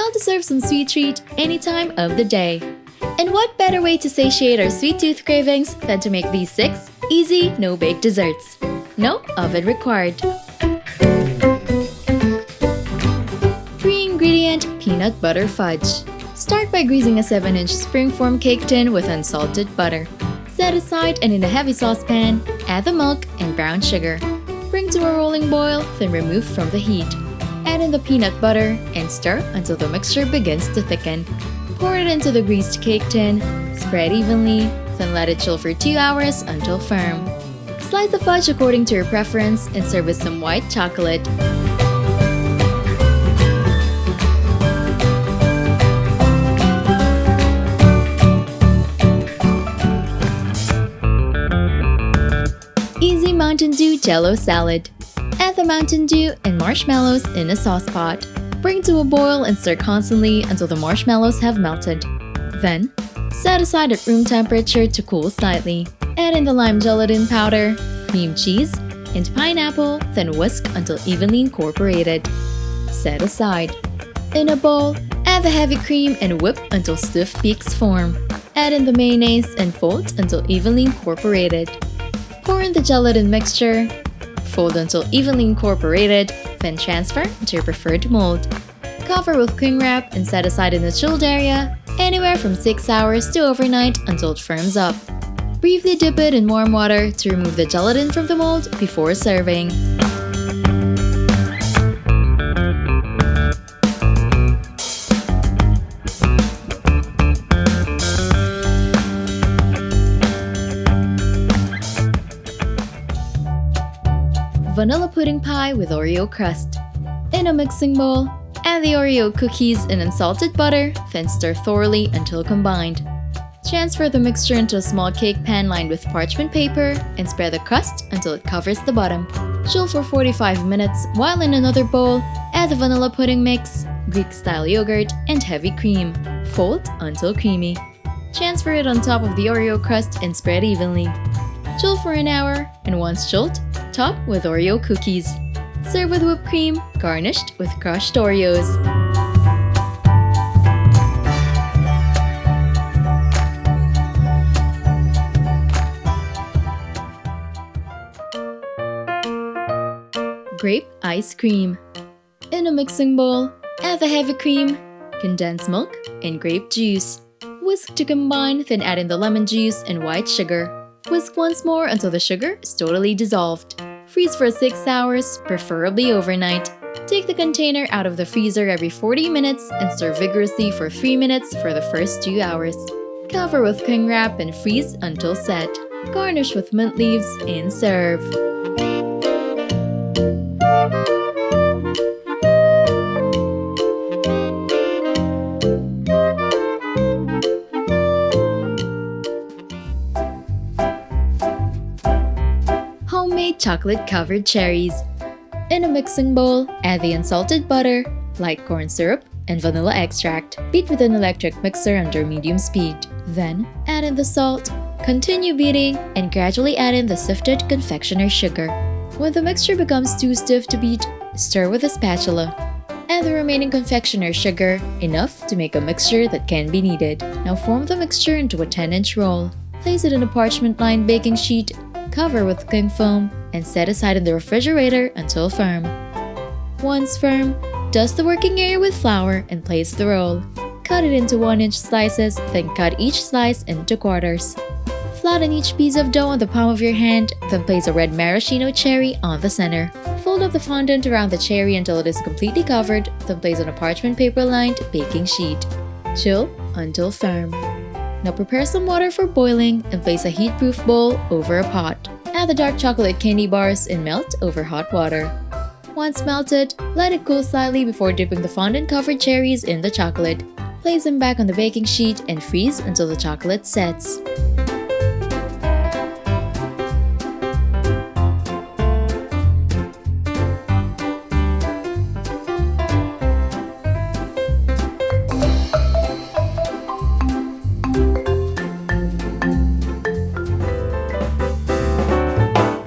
How to serve some sweet treat any time of the day. And what better way to satiate our sweet tooth cravings than to make these 6 easy, no-bake desserts. No oven required. 3-ingredient peanut butter fudge. Start by greasing a 7-inch springform cake tin with unsalted butter. Set aside, and in a heavy saucepan, add the milk and brown sugar. Bring to a rolling boil, then remove from the heat. Add in the peanut butter and stir until the mixture begins to thicken. Pour it into the greased cake tin, spread evenly, then let it chill for 2 hours until firm. Slice the fudge according to your preference and serve with some white chocolate. Easy Mountain Dew Jello salad. Add the Mountain Dew and marshmallows in a sauce pot. Bring to a boil and stir constantly until the marshmallows have melted. Then, set aside at room temperature to cool slightly. Add in the lime gelatin powder, cream cheese, and pineapple, then whisk until evenly incorporated. Set aside. In a bowl, add the heavy cream and whip until stiff peaks form. Add in the mayonnaise and fold until evenly incorporated. Pour in the gelatin mixture, fold until evenly incorporated, then transfer to your preferred mold. Cover with cling wrap and set aside in the chilled area, anywhere from 6 hours to overnight until it firms up. Briefly dip it in warm water to remove the gelatin from the mold before serving. Vanilla pudding pie with Oreo crust. In a mixing bowl, add the Oreo cookies and unsalted butter, then stir thoroughly until combined. Transfer the mixture into a small cake pan lined with parchment paper and spread the crust until it covers the bottom. Chill for 45 minutes, while in another bowl, add the vanilla pudding mix, Greek-style yogurt, and heavy cream. Fold until creamy. Transfer it on top of the Oreo crust and spread evenly. Chill for an hour, and once chilled, top with Oreo cookies. Serve with whipped cream, garnished with crushed Oreos. Grape Ice Cream. In a mixing bowl, add the heavy cream, condensed milk, and grape juice. Whisk to combine, then add in the lemon juice and white sugar. Whisk once more until the sugar is totally dissolved. Freeze for 6 hours, preferably overnight. Take the container out of the freezer every 40 minutes and stir vigorously for 3 minutes for the first 2 hours. Cover with cling wrap and freeze until set. Garnish with mint leaves and serve. Homemade chocolate-covered cherries. In a mixing bowl, add the unsalted butter, light corn syrup, and vanilla extract. Beat with an electric mixer under medium speed. Then, add in the salt, continue beating, and gradually add in the sifted confectioner's sugar. When the mixture becomes too stiff to beat, stir with a spatula. Add the remaining confectioner's sugar, enough to make a mixture that can be kneaded. Now form the mixture into a 10-inch roll. Place it in a parchment-lined baking sheet, cover with cling foam, and set aside in the refrigerator until firm. Once firm, dust the working area with flour and place the roll. Cut it into 1-inch slices, then cut each slice into quarters. Flatten each piece of dough on the palm of your hand, then place a red maraschino cherry on the center. Fold up the fondant around the cherry until it is completely covered, then place on a parchment paper-lined baking sheet. Chill until firm. Now prepare some water for boiling and place a heat-proof bowl over a pot. Add the dark chocolate candy bars and melt over hot water. Once melted, let it cool slightly before dipping the fondant-covered cherries in the chocolate. Place them back on the baking sheet and freeze until the chocolate sets.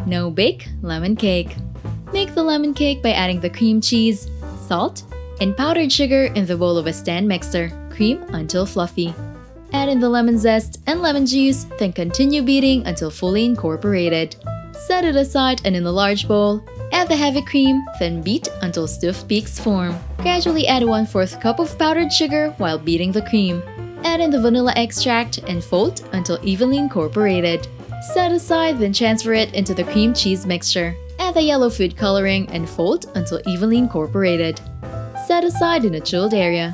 No-bake lemon cake. Make the lemon cake by adding the cream cheese, salt, and powdered sugar in the bowl of a stand mixer. Cream until fluffy. Add in the lemon zest and lemon juice, then continue beating until fully incorporated. Set it aside and in the large bowl, add the heavy cream, then beat until stiff peaks form. Gradually add 1/4 cup of powdered sugar while beating the cream. Add in the vanilla extract and fold until evenly incorporated. Set aside, then transfer it into the cream cheese mixture. Add the yellow food coloring and fold until evenly incorporated. Set aside in a chilled area.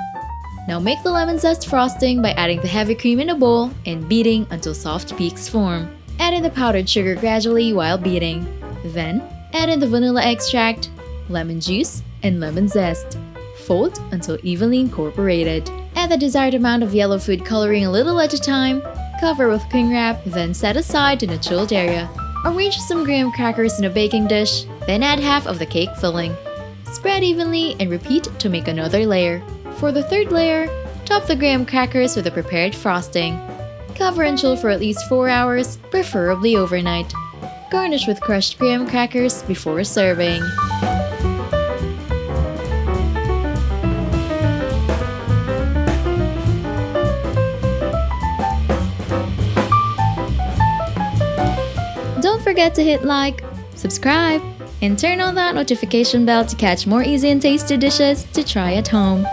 Now make the lemon zest frosting by adding the heavy cream in a bowl and beating until soft peaks form. Add in the powdered sugar gradually while beating. Then, add in the vanilla extract, lemon juice, and lemon zest. Fold until evenly incorporated. Add the desired amount of yellow food coloring a little at a time. Cover with cling wrap, then set aside in a chilled area. Arrange some graham crackers in a baking dish, then add half of the cake filling. Spread evenly and repeat to make another layer. For the third layer, top the graham crackers with the prepared frosting. Cover and chill for at least 4 hours, preferably overnight. Garnish with crushed graham crackers before serving. Don't forget to hit like, subscribe, and turn on that notification bell to catch more easy and tasty dishes to try at home.